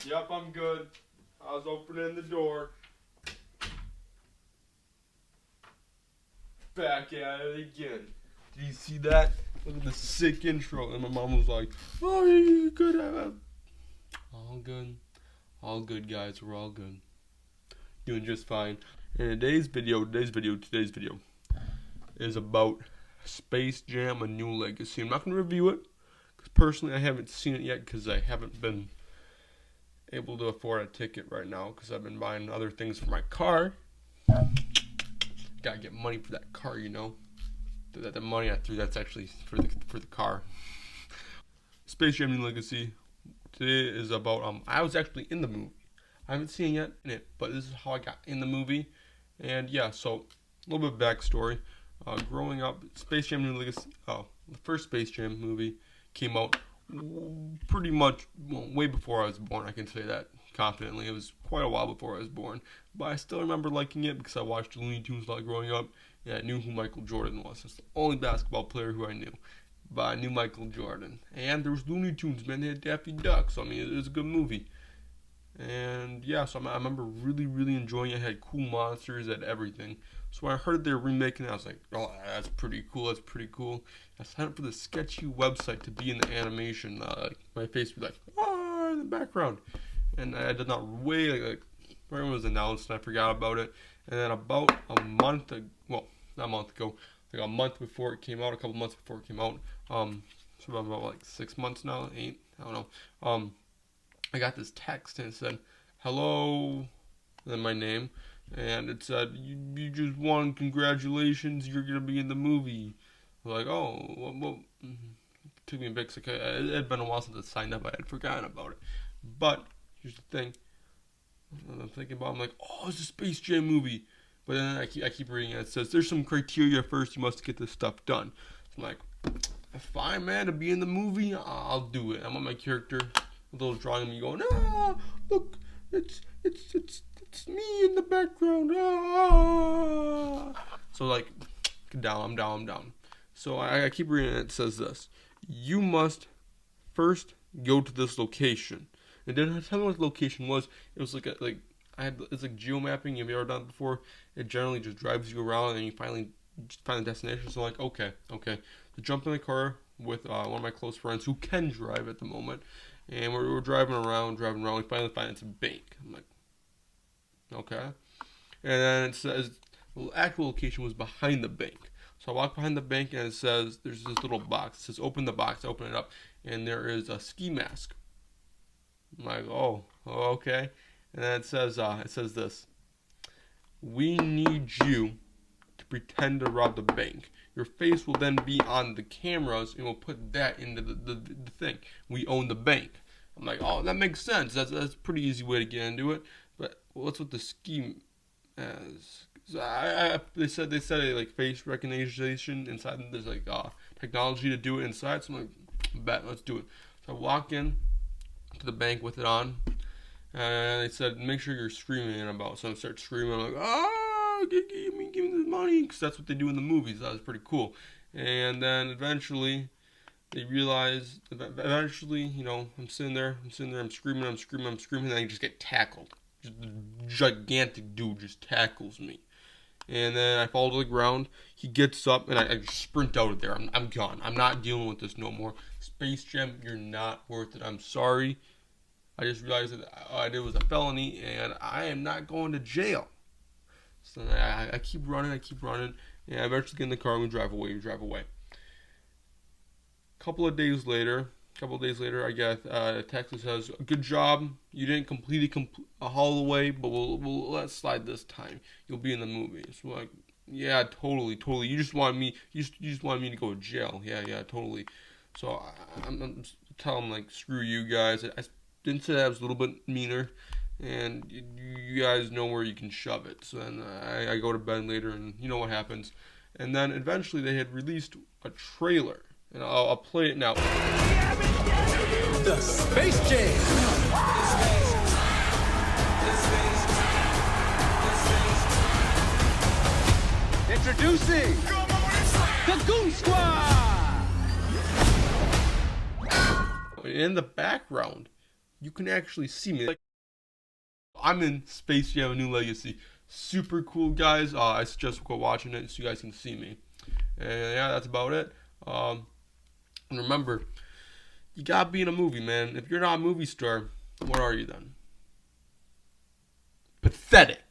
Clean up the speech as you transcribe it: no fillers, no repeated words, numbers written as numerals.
Yep, I'm good. I was opening the door. Back at it again. Did you see that? Look at the sick intro. And my mom was like, oh, you good. All good. All good, guys. We're all good. Doing just fine. And today's video is about Space Jam: A New Legacy. I'm not going to review it, because personally I haven't seen it yet, because I haven't been able to afford a ticket right now, because I've been buying other things for my car. Gotta get money for that car, you know. The money I threw, that's actually for the car. Space Jam: New Legacy. Today is about I was actually in the movie. I haven't seen it yet, but this is how I got in the movie. And yeah, so a little bit of backstory. Growing up, Space Jam: New Legacy. The first Space Jam movie came out pretty much way before I was born. I can say that confidently. It was quite a while before I was born, but I still remember liking it because I watched Looney Tunes a lot growing up, and I knew who Michael Jordan was. That's the only basketball player who I knew, but I knew Michael Jordan. And there was Looney Tunes, man. They had Daffy Duck, so I mean, it was a good movie. And yeah, so I remember really enjoying it. It had cool monsters, it had everything. So when I heard they were remaking it, I was like, oh, that's pretty cool. I signed up for the sketchy website to be in the animation. My face would be like, oh, in the background. And I did not wait, like right when it was announced, and I forgot about it. And then about a month ago, well, not a month ago, like a month before it came out, a couple months before it came out, so about like 6 months now, 8, I don't know, I got this text and it said, hello, and then my name, and it said, you just won, congratulations, you're going to be in the movie. I was like, oh, well, it took me a bit, because it had been a while since I signed up, I had forgotten about it. But here's the thing, I'm thinking about, I'm like, oh, it's a Space Jam movie. But then I keep reading it. It says, there's some criteria first, you must get this stuff done. So I'm like, fine, man, to be in the movie, I'll do it. I'm on my character, a little drawing of me going, look, it's me in the background, So like, I'm down. So I keep reading it. It says this, you must first go to this location. It didn't tell me what the location was. It was it's like geomapping. Have you ever done it before? It generally just drives you around and you finally find the destination. So like, okay. So jump in the car with one of my close friends who can drive at the moment, and we're driving around. We finally find it's a bank. I'm like, okay. And then it says the actual location was behind the bank. So I walk behind the bank and it says there's this little box. It says open the box. I open it up and there is a ski mask. I'm like, oh, okay. And then it says this. We need you to pretend to rob the bank. Your face will then be on the cameras, and we'll put that into the thing. We own the bank. I'm like, oh, that makes sense. That's a pretty easy way to get into it. But what's with the scheme? So they said like face recognition inside. There's like technology to do it inside. So I'm like, bet, let's do it. So I walk in to the bank with it on, and they said, make sure you're screaming about. So I start screaming. I'm like, give me the money, because that's what they do in the movies. That was pretty cool. And then eventually they realize, you know, I'm sitting there, I'm screaming, and I just get tackled. Just a gigantic dude just tackles me. And then I fall to the ground. He gets up, and I just sprint out of there. I'm gone. I'm not dealing with this no more. Space Jam, you're not worth it. I'm sorry. I just realized that all I did was a felony, and I am not going to jail. So I keep running, and I eventually get in the car, and we drive away. A couple of days later, I get a text that says, good job, you didn't completely haul away, but we'll let it slide this time. You'll be in the movie. So like, yeah, totally. You just wanted me to go to jail. Yeah, totally. So I'm telling them, like, screw you guys. I didn't say that. I was a little bit meaner, and you guys know where you can shove it. So then I go to bed later, and you know what happens. And then eventually they had released a trailer, and I'll play it now. The Space Jam. Introducing the Goon Squad. In the background, you can actually see me. Like, I'm in Space Jam: A New Legacy. Super cool, guys. I suggest go watching it so you guys can see me. And yeah, that's about it. And remember, you gotta be in a movie, man. If you're not a movie star, what are you then? Pathetic.